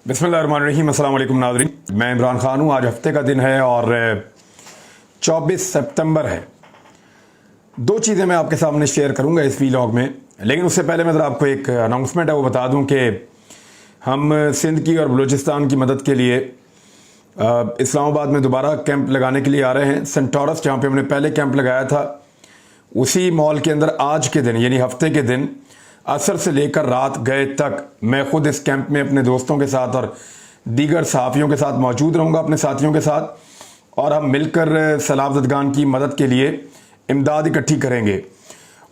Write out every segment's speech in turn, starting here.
बिस्मिल्लाहिर्रहमानिर्रहीम, अस्सलाम वालेकुम नाज़रीन। मैं इमरान खान हूँ। आज हफ्ते का दिन है और 24 सितंबर है। दो चीज़ें मैं आपके सामने शेयर करूँगा इस वीलॉग में, लेकिन उससे पहले मैं ज़रा आपको एक अनाउंसमेंट है वो बता दूँ कि हम सिंध की और बलूचिस्तान की मदद के लिए इस्लामाबाद में दोबारा कैंप लगाने के लिए आ रहे हैं। सेंटोरस, जहाँ पे हमने पहले कैंप लगाया था, उसी मॉल के अंदर आज के दिन यानी हफ्ते के दिन असर से लेकर रात गए तक मैं खुद इस कैंप में अपने दोस्तों के साथ और दीगर सहाफ़ियों के साथ मौजूद रहूँगा, अपने साथियों के साथ, और हम मिलकर सैलाब ज़दगान की मदद के लिए इमदाद इकट्ठी करेंगे।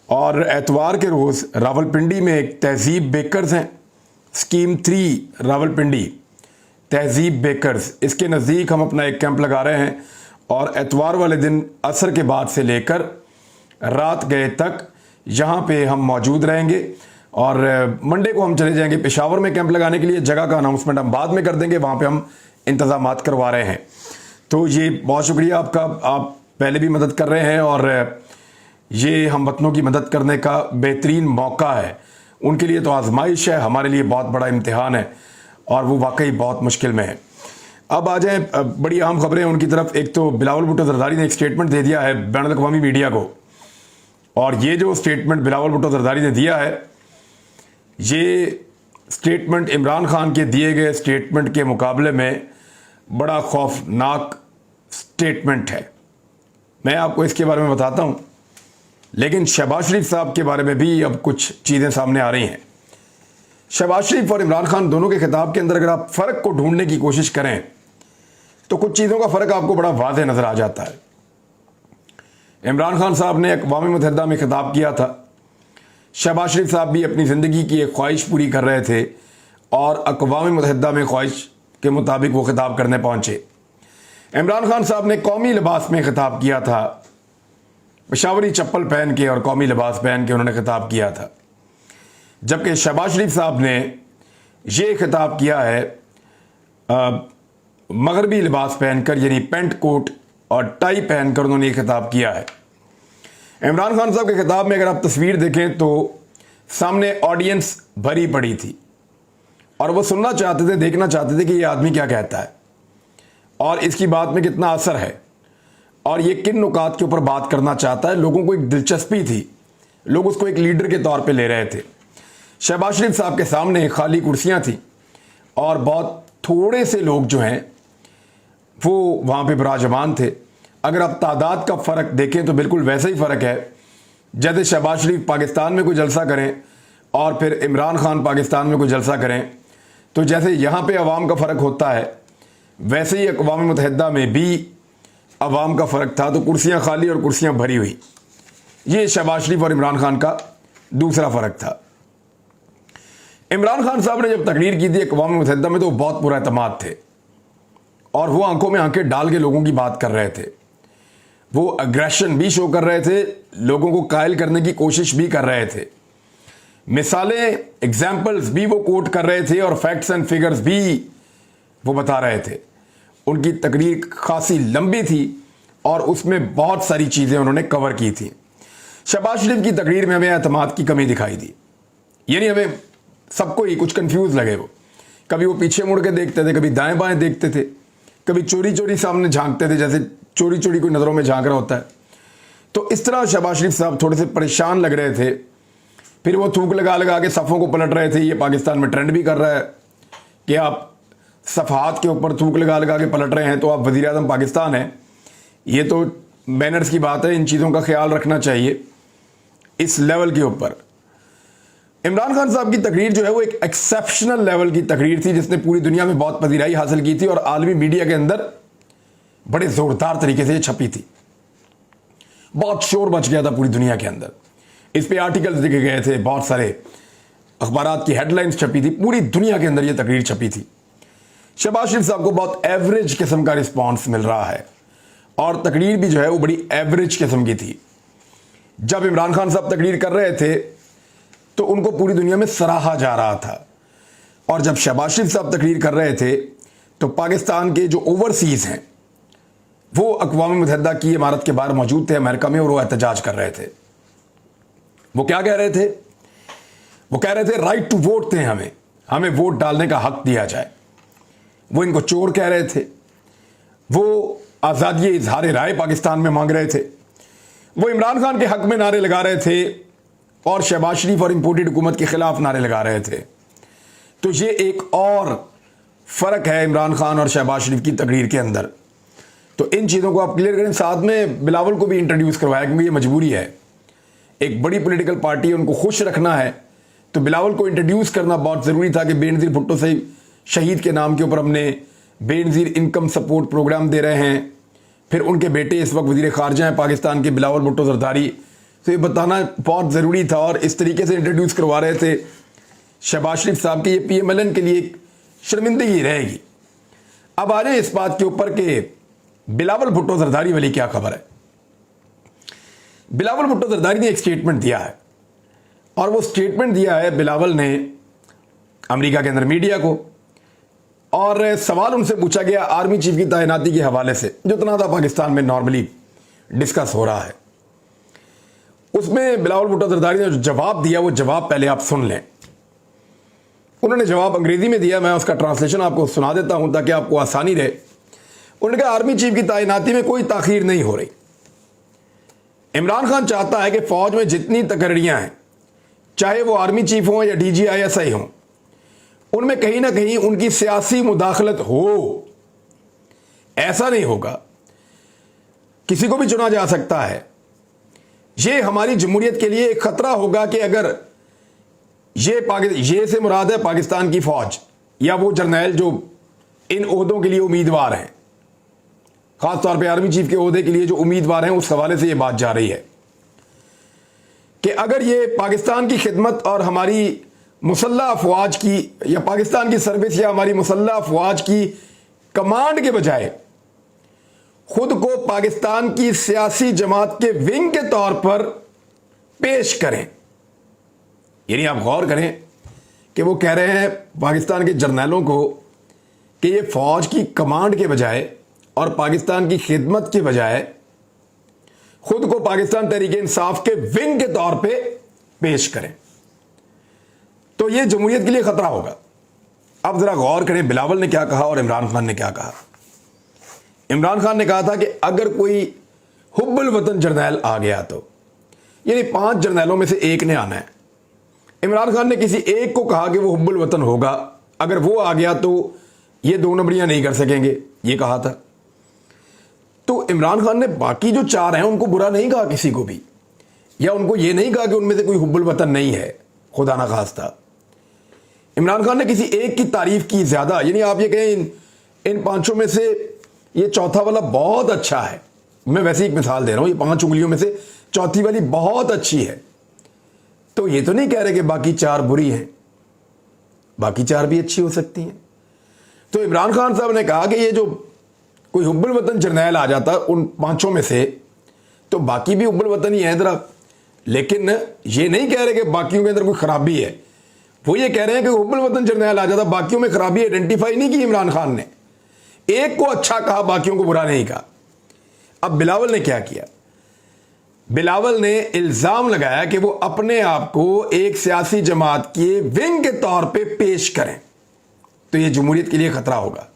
और एतवार के रोज़ रावलपिंडी में एक तहज़ीब बेकर्स हैं, स्कीम 3 रावलपिंडी तहज़ीब बेकर्स, इसके नज़दीक हम अपना एक कैंप लगा रहे हैं। और एतवार वाले दिन असर के बाद से लेकर रात गए तक यहाँ पे हम मौजूद रहेंगे और मंडे को हम चले जाएंगे पेशावर में कैंप लगाने के लिए। जगह का अनाउंसमेंट हम बाद में कर देंगे, वहाँ पे हम इंतज़ामात करवा रहे हैं। तो ये बहुत शुक्रिया आपका, आप पहले भी मदद कर रहे हैं और ये हम वतनों की मदद करने का बेहतरीन मौका है। उनके लिए तो आजमाइश है, हमारे लिए बहुत बड़ा इम्तिहान है और वो वाकई बहुत मुश्किल में है। अब आ जाए बड़ी अहम खबरें उनकी तरफ। एक तो बिलावल भुट्टो जरदारी ने एक स्टेटमेंट दे दिया है बैनुल अक़वामी मीडिया को, और ये जो स्टेटमेंट बिलावल भुट्टो जरदारी ने दिया है, ये स्टेटमेंट इमरान खान के दिए गए स्टेटमेंट के मुकाबले में बड़ा खौफनाक स्टेटमेंट है। मैं आपको इसके बारे में बताता हूँ, लेकिन शहबाज शरीफ साहब के बारे में भी अब कुछ चीज़ें सामने आ रही हैं। शहबाज शरीफ और इमरान खान दोनों के खिताब के अंदर अगर आप फ़र्क को ढूंढने की कोशिश करें तो कुछ चीज़ों का फ़र्क आपको बड़ा वाज़ेह नज़र आ जाता है। इमरान खान साहब ने अक़वाम मुत्तहिदा में खिताब किया था, शहबाज शरीफ साहब भी अपनी ज़िंदगी की एक ख्वाहिश पूरी कर रहे थे और अक़वाम मुत्तहिदा में ख्वाहिश के मुताबिक वो खिताब करने पहुँचे। इमरान खान साहब ने कौमी लिबास में खिताब किया था, पेशावरी चप्पल पहन के और कौमी लिबास पहन के उन्होंने खिताब किया था, जबकि शहबाज शरीफ साहब ने ये खिताब किया है मगरबी लिबास पहनकर, यानी पेंट कोट और टाई पहनकर उन्होंने ये खिताब किया है। इमरान खान साहब के खिताब में अगर आप तस्वीर देखें तो सामने ऑडियंस भरी पड़ी थी और वो सुनना चाहते थे, देखना चाहते थे कि ये आदमी क्या कहता है और इसकी बात में कितना असर है और ये किन नुकात के ऊपर बात करना चाहता है। लोगों को एक दिलचस्पी थी, लोग उसको एक लीडर के तौर पे ले रहे थे। शहबाज शरीफ साहब के सामने खाली कुर्सियां थी और बहुत थोड़े से लोग जो हैं वो वहाँ पे विराजमान थे। अगर आप तादाद का फ़र्क देखें तो बिल्कुल वैसा ही फ़र्क है जैसे शहबाज शरीफ पाकिस्तान में कोई जलसा करें और फिर इमरान खान पाकिस्तान में कोई जलसा करें, तो जैसे यहाँ पे अवाम का फ़र्क होता है वैसे ही अक़वाम मुत्तहिदा में भी अवाम का फ़र्क था। तो कुर्सियाँ खाली और कुर्सियाँ भरी हुई, ये शहबाज शरीफ और इमरान खान का दूसरा फ़र्क था। इमरान खान साहब ने जब तकरीर की थी अक़वाम मुत्तहिदा में तो बहुत पुरएतमाद थे और वो आंखों में आंखें डाल के लोगों की बात कर रहे थे। वो अग्रेशन भी शो कर रहे थे, लोगों को कायल करने की कोशिश भी कर रहे थे, मिसालें एग्जाम्पल्स भी वो कोट कर रहे थे और फैक्ट्स एंड फिगर्स भी वो बता रहे थे। उनकी तकरीर खासी लंबी थी और उसमें बहुत सारी चीज़ें उन्होंने कवर की थी। शहबाज शरीफ की तकरीर में हमें एतमाद की कमी दिखाई दी, यानी हमें सबको ही कुछ कंफ्यूज लगे। वो कभी वो पीछे मुड़ के देखते थे, कभी दाएं बाएं देखते थे, कभी चोरी चोरी सामने झांकते थे, जैसे चोरी चोरी कोई नज़रों में झांक रहा होता है। तो इस तरह शहबाज शरीफ साहब थोड़े से परेशान लग रहे थे। फिर वो थूक लगा लगा के सफ़ों को पलट रहे थे। ये पाकिस्तान में ट्रेंड भी कर रहा है कि आप सफ़ात के ऊपर थूक लगा लगा के पलट रहे हैं तो आप वज़ीर आज़म पाकिस्तान हैं। ये तो मैनर्स की बात है, इन चीज़ों का ख्याल रखना चाहिए। इस लेवल के ऊपर इमरान खान साहब की तकरीर जो है वो एक एक्सेप्शनल लेवल की तकरीर थी, जिसने पूरी दुनिया में बहुत पजीराई हासिल की थी और आलमी मीडिया के अंदर बड़े ज़ोरदार तरीके से ये छपी थी। बहुत शोर मच गया था पूरी दुनिया के अंदर, इस पे आर्टिकल्स लिखे गए थे, बहुत सारे अखबारात की हेडलाइंस छपी थी, पूरी दुनिया के अंदर ये तकरीर छपी थी। शहबाज शरीफ साहब को बहुत एवरेज किस्म का रिस्पॉन्स मिल रहा है और तकरीर भी जो है वो बड़ी एवरेज किस्म की थी। जब इमरान खान साहब तकरीर कर रहे थे तो उनको पूरी दुनिया में सराहा जा रहा था, और जब शहबाज शरीफ साहब तकरीर कर रहे थे तो पाकिस्तान के जो ओवरसीज़ हैं वो अक़वाम मुत्तहिदा की इमारत के बाहर मौजूद थे अमेरिका में, और वो एहतजाज कर रहे थे। वो क्या कह रहे थे? वो कह रहे थे राइट टू वोट थे, हमें वोट डालने का हक दिया जाए। वो इनको चोर कह रहे थे, वो आज़ादी इजहार राय पाकिस्तान में मांग रहे थे, वो इमरान खान के हक में नारे लगा रहे थे और शहबाज शरीफ और इम्पोर्टेड हुकूमत के खिलाफ नारे लगा रहे थे। तो ये एक और फ़र्क है इमरान खान और शहबाज शरीफ की तकरीर के अंदर। तो इन चीज़ों को आप क्लियर करें। साथ में बिलावल को भी इंट्रोड्यूस करवाया क्योंकि ये मजबूरी है, एक बड़ी पॉलिटिकल पार्टी है, उनको खुश रखना है, तो बिलावल को इंट्रोड्यूस करना बहुत ज़रूरी था कि बेनज़ीर भुट्टो से शहीद के नाम के ऊपर हमने बेनज़ीर इनकम सपोर्ट प्रोग्राम दे रहे हैं। फिर उनके बेटे इस वक्त वज़ीर ख़ारजा हैं पाकिस्तान के, बिलावल भुट्टो ज़रदारी। तो ये बताना बहुत ज़रूरी था और इस तरीके से इंट्रोड्यूस करवा रहे थे शहबाज शरीफ साहब के। ये PMLN के लिए एक शर्मिंदगी रहेगी। अब आ जाए इस बात के ऊपर कि बिलावल भुट्टो ज़रदारी वाली क्या खबर है। बिलावल भुट्टो ज़रदारी ने एक स्टेटमेंट दिया है और वो स्टेटमेंट दिया है बिलावल ने अमेरिका के अंदर मीडिया को, और सवाल उनसे पूछा गया आर्मी चीफ की तैनाती के हवाले से, जो तनाज़ा पाकिस्तान में नॉर्मली डिस्कस हो रहा है। उसमें बिलावल भुट्टो ज़रदारी ने जो जवाब दिया वो जवाब पहले आप सुन लें। उन्होंने जवाब अंग्रेजी में दिया, मैं उसका ट्रांसलेशन आपको सुना देता हूं ताकि आपको आसानी रहे। उन्होंने कहा आर्मी चीफ की तैनाती में कोई ताखीर नहीं हो रही। इमरान खान चाहता है कि फौज में जितनी तकर्रियां हैं, चाहे वो आर्मी चीफ हों या DGISI हों, उनमें कहीं ना कहीं उनकी सियासी मुदाखलत हो। ऐसा नहीं होगा, किसी को भी चुना जा सकता है। ये हमारी जमहूरियत के लिए एक खतरा होगा कि अगर ये से मुराद है पाकिस्तान की फौज या वो जर्नैल जो इन ओहदों के लिए उम्मीदवार हैं, खासतौर पे आर्मी चीफ के ओहदे के लिए जो उम्मीदवार हैं, उस हवाले से ये बात जा रही है कि अगर ये पाकिस्तान की खिदमत और हमारी मुसल्लह अफवाज की या पाकिस्तान की सर्विस या हमारी मुसल्लह अफवाज की कमांड के बजाय खुद को पाकिस्तान की सियासी जमात के विंग के तौर पर पेश करें, यानी आप गौर करें कि वो कह रहे हैं पाकिस्तान के जर्नैलों को कि ये फौज की कमांड के बजाय और पाकिस्तान की खिदमत के बजाय खुद को पाकिस्तान तहरीक इंसाफ के विंग के तौर पे पेश करें। तो ये जमहूरियत के लिए खतरा होगा। अब जरा गौर करें बिलावल ने क्या कहा और इमरान खान ने क्या कहा। इमरान खान ने कहा था कि अगर कोई हुब्बुल वतन जर्नैल आ गया तो, यानी 5 जर्नैलों में से एक ने आना है। इमरान खान ने किसी एक को कहा कि वो हुब्बुल वतन होगा, अगर वो आ गया तो ये 2 नंबरियां नहीं कर सकेंगे, ये कहा था। तो इमरान खान ने बाकी जो 4 हैं उनको बुरा नहीं कहा किसी को भी, या उनको ये नहीं कहा कि उनमें से कोई हुब्बुल वतन नहीं है, खुदा ना खास्ता। इमरान खान ने किसी एक की तारीफ की ज्यादा, यानी आप ये कहें इन 5 में से ये चौथा वाला बहुत अच्छा है। मैं वैसे एक मिसाल दे रहा हूं, ये 5 उंगलियों में से चौथी वाली बहुत अच्छी है। तो ये तो नहीं कह रहे कि बाकी 4 बुरी हैं, बाकी 4 भी अच्छी हो सकती हैं। तो इमरान खान साहब ने कहा कि ये जो कोई हुब्बुल वतन जर्नैल आ जाता उन 5 में से, तो बाकी भी हुब्बुल वतन ही है जरा, लेकिन ये नहीं कह रहे कि बाकियों के अंदर कोई खराबी है। वो ये कह रहे हैं कि हुब्बुल वतन जर्नैल आ जाता, बाकियों में खराबी आइडेंटिफाई नहीं की इमरान खान ने, एक को अच्छा कहा, बाकियों को बुरा नहीं कहा। अब बिलावल ने क्या किया, बिलावल ने इल्जाम लगाया कि वो अपने आप को एक सियासी जमात के विंग के तौर पे पेश करें, तो ये जमहूरियत के लिए खतरा होगा।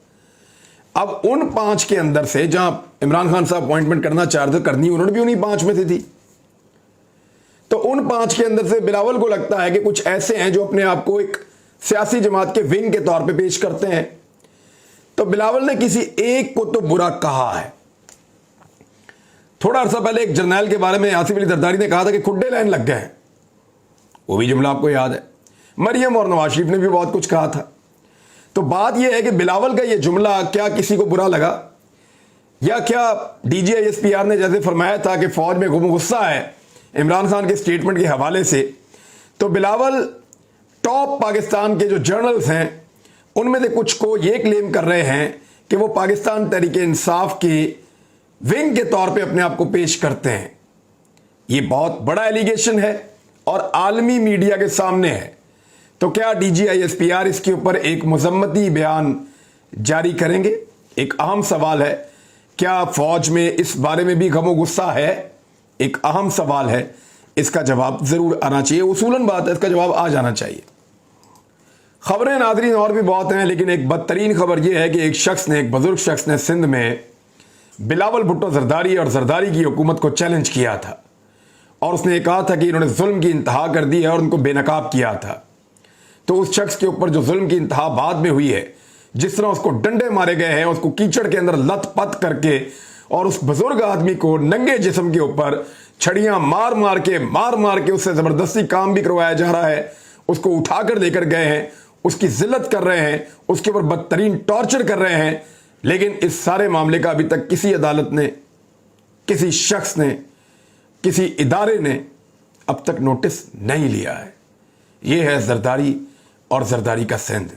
अब उन 5 के अंदर से जहां इमरान खान साहब अपॉइंटमेंट करना चाहते करनी, उन्होंने भी उन्हीं 5 में से थी। तो उन 5 के अंदर से बिलावल को लगता है कि कुछ ऐसे हैं जो अपने आप को एक सियासी जमात के विंग के तौर पे पेश करते हैं। तो बिलावल ने किसी एक को तो बुरा कहा है। थोड़ा अर्सा पहले एक जर्नैल के बारे में आसिफ अली जरदारी ने कहा था कि खुड्डे लाइन लग गए हैं, वो भी जुमला आपको याद है। मरियम और नवाज शरीफ ने भी बहुत कुछ कहा था। तो बात यह है कि बिलावल का यह जुमला क्या किसी को बुरा लगा, या क्या DGISPR ने जैसे फरमाया था कि फौज में गुस्सा है इमरान खान के स्टेटमेंट के हवाले से, तो बिलावल टॉप पाकिस्तान के जो जर्नल्स हैं उनमें से कुछ को ये क्लेम कर रहे हैं कि वो पाकिस्तान तहरीक इंसाफ के विंग के तौर पे अपने आप को पेश करते हैं। ये बहुत बड़ा एलिगेशन है और आलमी मीडिया के सामने है। तो क्या DGISPR इसके ऊपर एक मजम्मती बयान जारी करेंगे? एक अहम सवाल है। क्या फौज में इस बारे में भी गम गुस्सा है? एक अहम सवाल है, इसका जवाब जरूर आना चाहिए। उसूलन बात है, इसका जवाब आ जाना चाहिए। خبریں ناظرین اور بھی بہت ہیں، لیکن ایک بدترین خبر یہ ہے کہ ایک بزرگ شخص نے سندھ میں بلاول بھٹو زرداری اور زرداری کی حکومت کو چیلنج کیا تھا، اور اس نے کہا تھا کہ انہوں نے ظلم کی انتہا کر دی ہے اور ان کو بے نقاب کیا تھا۔ تو اس شخص کے اوپر جو ظلم کی انتہا بعد میں ہوئی ہے، جس طرح اس کو ڈنڈے مارے گئے ہیں، اس کو کیچڑ کے اندر لت پت کر کے، اور اس بزرگ آدمی کو ننگے جسم کے اوپر چھڑیاں مار مار کے اس سے زبردستی کام بھی کروایا جا رہا ہے، اس کو اٹھا کر لے کر گئے ہیں، اس کی ذلت کر رہے ہیں، اس کے اوپر بدترین ٹارچر کر رہے ہیں، لیکن اس سارے معاملے کا ابھی تک کسی عدالت نے، کسی شخص نے، کسی ادارے نے اب تک نوٹس نہیں لیا ہے۔ یہ ہے زرداری اور زرداری کا سندھ۔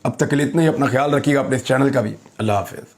اب تک کے لیے اتنا ہی، اپنا خیال رکھیے گا، اپنے اس چینل کا بھی۔ اللہ حافظ۔